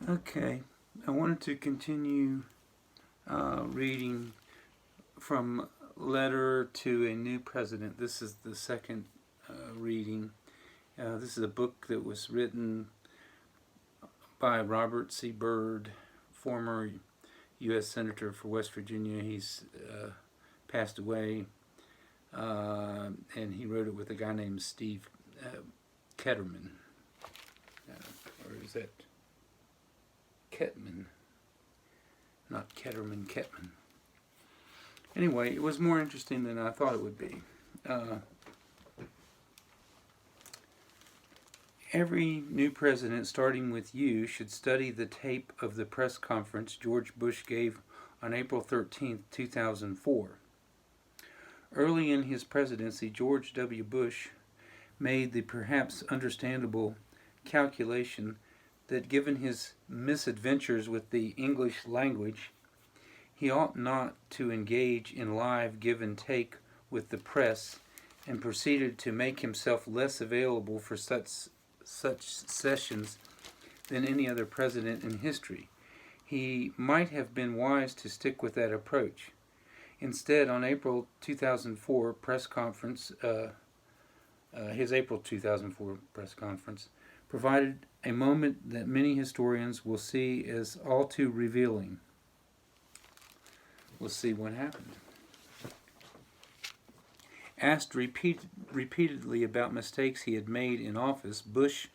Okay, I wanted to continue reading from Letter to a New President. This is the second reading. This is a book that was written by Robert C. Byrd, former U.S. Senator for West Virginia. He's passed away, and he wrote it with a guy named Steve Ketterman. Or is that Ketman? Not Ketterman, Ketman. Anyway, it was more interesting than I thought it would be. Every new president, starting with you, should study the tape of the press conference George Bush gave on April 13, 2004. Early in his presidency, George W. Bush made the perhaps understandable calculation that given his misadventures with the English language, he ought not to engage in live give and take with the press, and proceeded to make himself less available for such sessions than any other president in history. He might have been wise to stick with that approach. Instead, on April 2004 press conference, his April 2004 press conference provided a moment that many historians will see as all too revealing. We'll see what happened. Asked repeatedly about mistakes he had made in office, Bush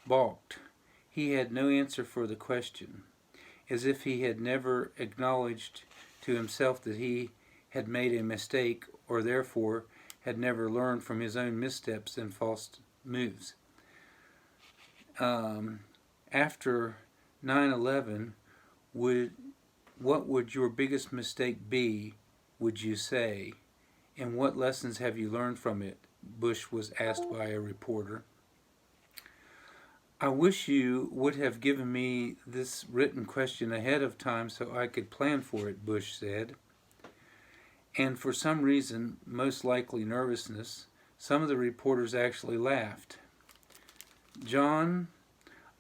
balked. He had no answer for the question, as if he had never acknowledged to himself that he had made a mistake, or therefore had never learned from his own missteps and false moves. After 9/11, what would your biggest mistake be, would you say? And what lessons have you learned from it? Bush was asked by a reporter. I wish you would have given me this written question ahead of time so I could plan for it, Bush said. And for some reason, most likely nervousness, some of the reporters actually laughed. John,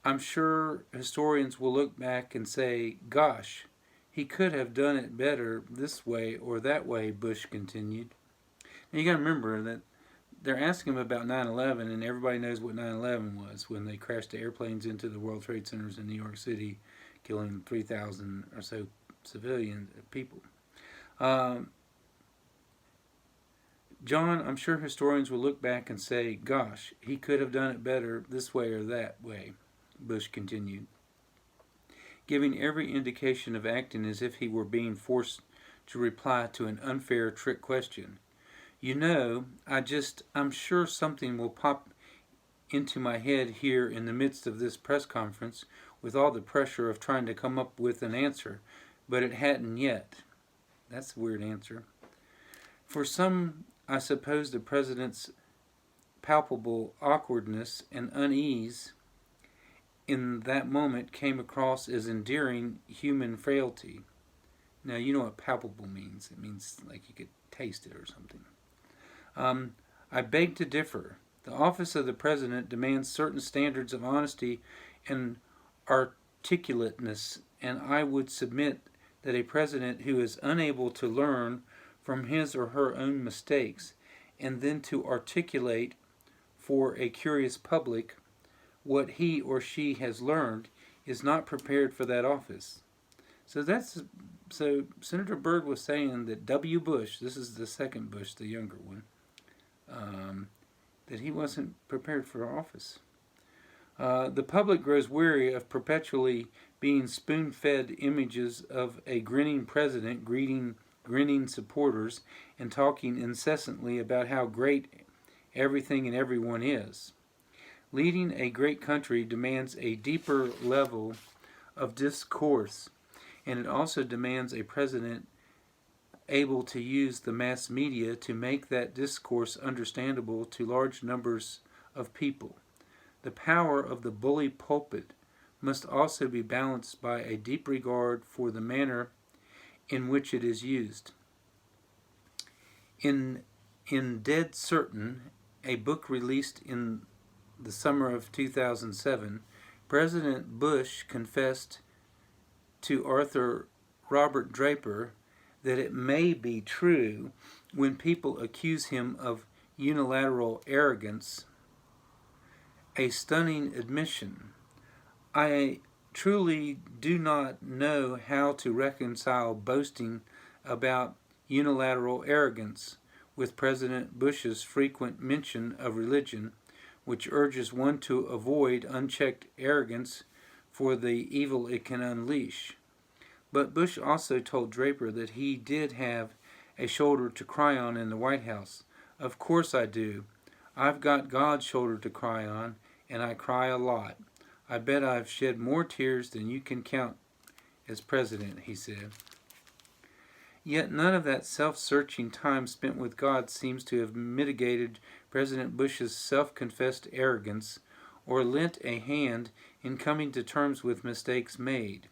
I'm sure historians will look back and say, gosh, he could have done it better this way or that way, Bush continued. And you got to remember that they're asking him about 9/11, and everybody knows what 9/11 was, when they crashed the airplanes into the World Trade Centers in New York City, killing 3,000 or so civilian people. John, I'm sure historians will look back and say, gosh, he could have done it better this way or that way, Bush continued, giving every indication of acting as if he were being forced to reply to an unfair trick question. You know, I'm sure something will pop into my head here in the midst of this press conference with all the pressure of trying to come up with an answer, but it hadn't yet. That's a weird answer. For some, I suppose the president's palpable awkwardness and unease in that moment came across as endearing human frailty. Now, you know what palpable means. It means like you could taste it or something. I beg to differ. The office of the president demands certain standards of honesty and articulateness, and I would submit that a president who is unable to learn from his or her own mistakes and then to articulate for a curious public what he or she has learned is not prepared for that office. So Senator Byrd was saying that W. Bush, this is the second Bush, the younger one, that he wasn't prepared for office. The public grows weary of perpetually being spoon-fed images of a grinning president greeting grinning supporters and talking incessantly about how great everything and everyone is. Leading a great country demands a deeper level of discourse, and it also demands a president able to use the mass media to make that discourse understandable to large numbers of people. The power of the bully pulpit must also be balanced by a deep regard for the manner in which it is used. In Dead Certain, a book released in the summer of 2007, President Bush confessed to Arthur Robert Draper that it may be true when people accuse him of unilateral arrogance, a stunning admission. I truly do not know how to reconcile boasting about unilateral arrogance with President Bush's frequent mention of religion, which urges one to avoid unchecked arrogance for the evil it can unleash. But Bush also told Draper that he did have a shoulder to cry on in the White House. Of course I do. I've got God's shoulder to cry on, and I cry a lot. I bet I've shed more tears than you can count as president, he said. Yet none of that self-searching time spent with God seems to have mitigated President Bush's self-confessed arrogance or lent a hand in coming to terms with mistakes made.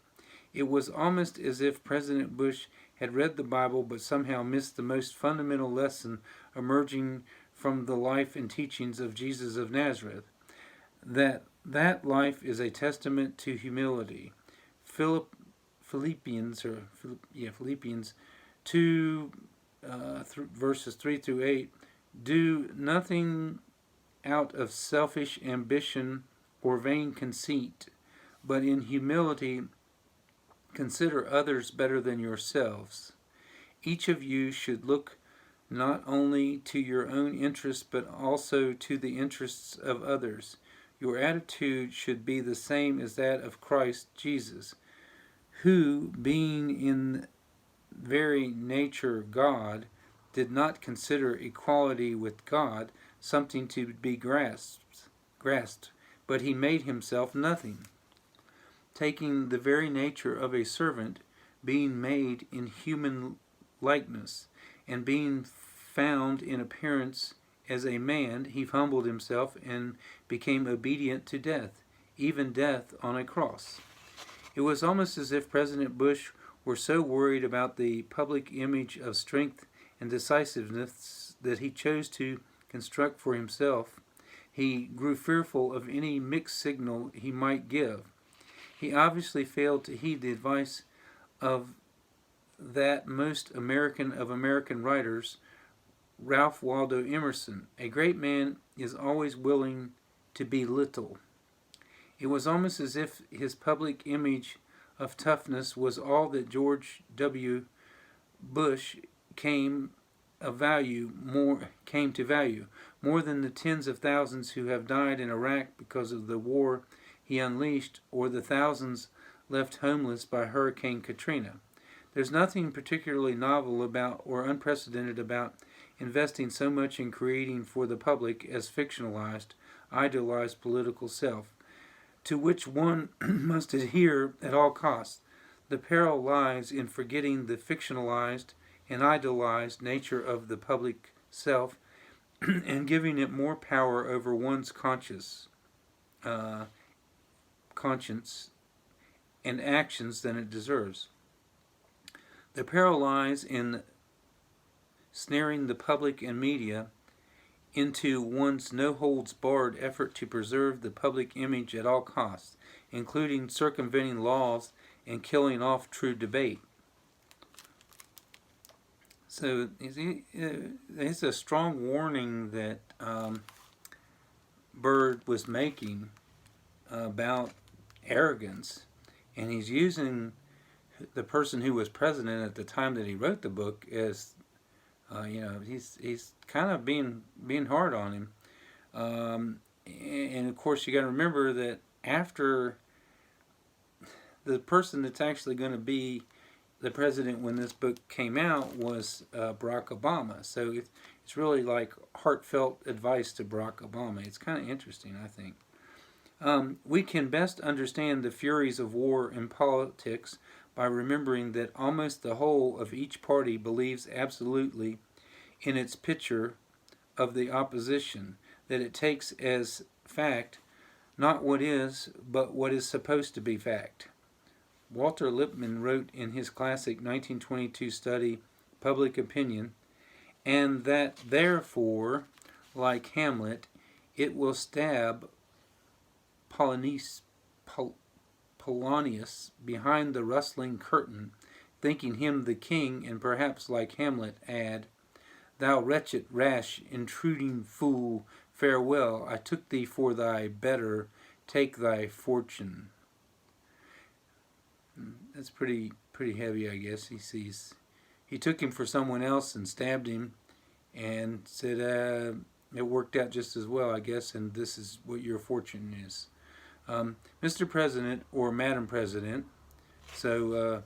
It was almost as if President Bush had read the Bible but somehow missed the most fundamental lesson emerging from the life and teachings of Jesus of Nazareth, that life is a testament to humility. Philippians 2 verses 3 through 8, do nothing out of selfish ambition or vain conceit, but in humility consider others better than yourselves. Each of you should look not only to your own interests but also to the interests of others. Your attitude should be the same as that of Christ Jesus, who, being in very nature God, did not consider equality with God something to be grasped, but he made himself nothing, taking the very nature of a servant, being made in human likeness, and being found in appearance as a man, he humbled himself and became obedient to death, even death on a cross. It was almost as if President Bush were so worried about the public image of strength and decisiveness that he chose to construct for himself. He grew fearful of any mixed signal he might give. He obviously failed to heed the advice of that most American of American writers, Ralph Waldo Emerson. A great man is always willing to be little. It was almost as if his public image of toughness was all that George W. Bush came to value more than the tens of thousands who have died in Iraq because of the war he unleashed, or the thousands left homeless by Hurricane Katrina. There's nothing particularly novel about or unprecedented about investing so much in creating for the public as fictionalized, idealized political self, to which one must adhere at all costs. The peril lies in forgetting the fictionalized and idealized nature of the public self and giving it more power over one's conscience and actions than it deserves. The peril lies in snaring the public and media into one's no-holds-barred effort to preserve the public image at all costs, including circumventing laws and killing off true debate. So it's a strong warning that Byrd was making about arrogance, and he's using the person who was president at the time that he wrote the book as he's kind of being hard on him, and of course you got to remember that after the person that's actually going to be the president when this book came out was Barack Obama. So it's really like heartfelt advice to Barack Obama. It's kind of interesting, I think. We can best understand the furies of war and politics by remembering that almost the whole of each party believes absolutely in its picture of the opposition, that it takes as fact not what is, but what is supposed to be fact. Walter Lippmann wrote in his classic 1922 study, Public Opinion, and that therefore, like Hamlet, it will stab Polonius Polonius behind the rustling curtain, thinking him the king, and perhaps, like Hamlet, add, "Thou wretched, rash, intruding fool, farewell, I took thee for thy better, take thy fortune." That's pretty heavy, I guess. He took him for someone else and stabbed him and said, it worked out just as well, I guess, and this is what your fortune is. Mr. President or Madam President, so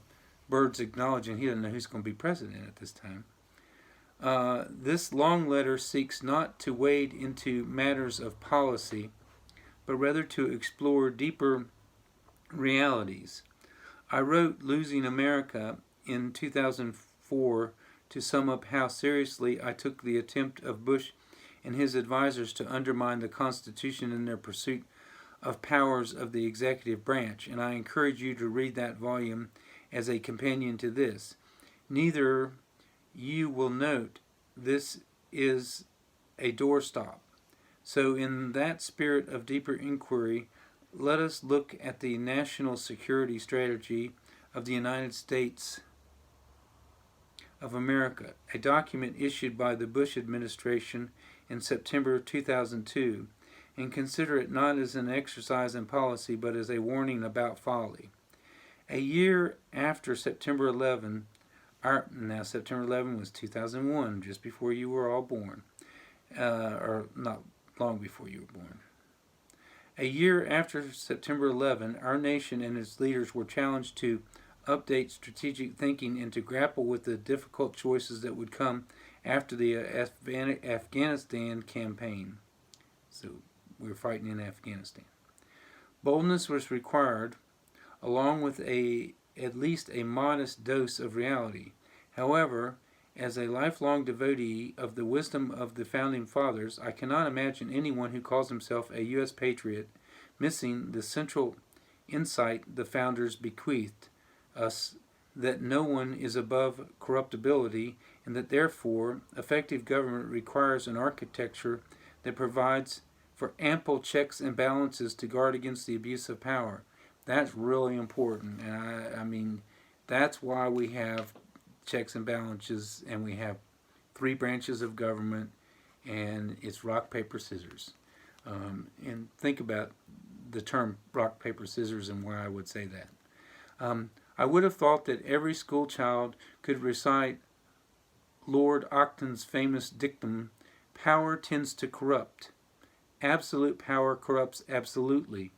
Byrd's acknowledging he doesn't know who's going to be president at this time. This long letter seeks not to wade into matters of policy, but rather to explore deeper realities. I wrote Losing America in 2004 to sum up how seriously I took the attempt of Bush and his advisors to undermine the Constitution in their pursuit of powers of the executive branch, and I encourage you to read that volume as a companion to this. Neither, you will note, this is a doorstop. So in that spirit of deeper inquiry, let us look at the national security strategy of the United States of America, a document issued by the Bush administration in September 2002, and consider it not as an exercise in policy, but as a warning about folly. A year after September 11, now September 11 was 2001, just before you were all born, or not long before you were born. A year after September 11, our nation and its leaders were challenged to update strategic thinking and to grapple with the difficult choices that would come after the Afghanistan campaign. So we were fighting in Afghanistan. Boldness was required, along with at least a modest dose of reality. However, as a lifelong devotee of the wisdom of the Founding Fathers, I cannot imagine anyone who calls himself a U.S. patriot missing the central insight the Founders bequeathed us, that no one is above corruptibility, and that therefore effective government requires an architecture that provides for ample checks and balances to guard against the abuse of power. That's really important, and I mean, that's why we have checks and balances, and we have 3 branches of government, and it's rock, paper, scissors. And think about the term rock, paper, scissors and why I would say that. I would have thought that every school child could recite Lord Acton's famous dictum, "Power tends to corrupt. Absolute power corrupts absolutely."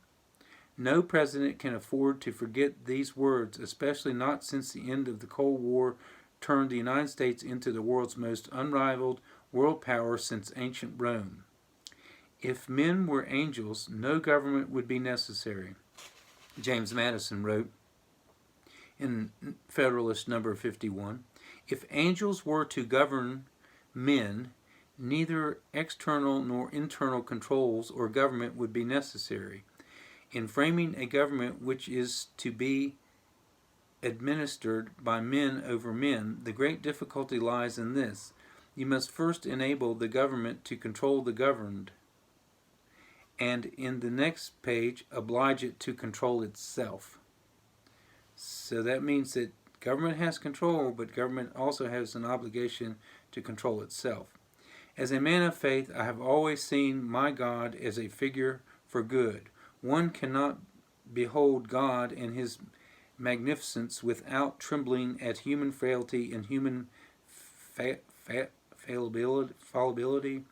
No president can afford to forget these words, especially not since the end of the Cold War turned the United States into the world's most unrivaled world power since ancient Rome. If men were angels, no government would be necessary. James Madison wrote in Federalist number 51, "If angels were to govern men, neither external nor internal controls or government would be necessary. In framing a government which is to be administered by men over men, the great difficulty lies in this: you must first enable the government to control the governed, and in the next page, oblige it to control itself." So that means that government has control, but government also has an obligation to control itself. As a man of faith, I have always seen my God as a figure for good. One cannot behold God and his magnificence without trembling at human frailty and human fallibility.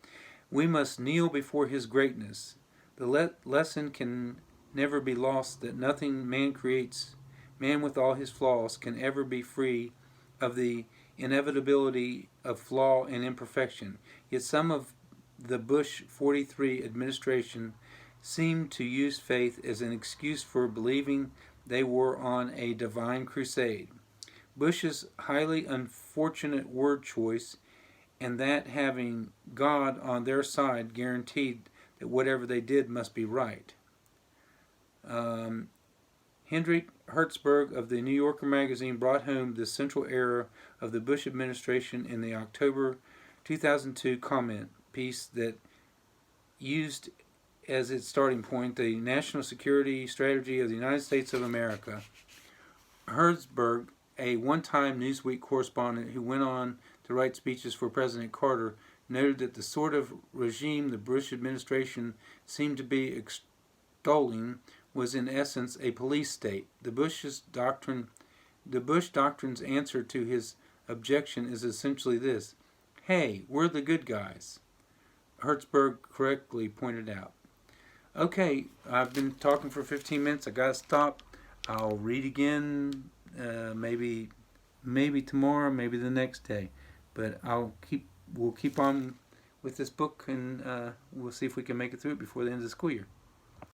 We must kneel before his greatness. The lesson can never be lost that nothing man creates, man with all his flaws, can ever be free of the inevitability of flaw and imperfection. Yet some of the Bush 43 administration seemed to use faith as an excuse for believing they were on a divine crusade. Bush's highly unfortunate word choice, and that having God on their side, guaranteed that whatever they did must be right. Hendrik Hertzberg of the New Yorker magazine brought home the central error of the Bush administration in the October 2002 comment piece that used as its starting point the national security strategy of the United States of America. Hertzberg, a one-time Newsweek correspondent who went on to write speeches for President Carter, noted that the sort of regime the Bush administration seemed to be extolling was in essence a police state. The Bush doctrine's answer to his objection is essentially this: "Hey, we're the good guys," Hertzberg correctly pointed out. Okay, I've been talking for 15 minutes. I gotta stop. I'll read again, maybe tomorrow, maybe the next day, but we'll keep on with this book, and we'll see if we can make it through it before the end of the school year.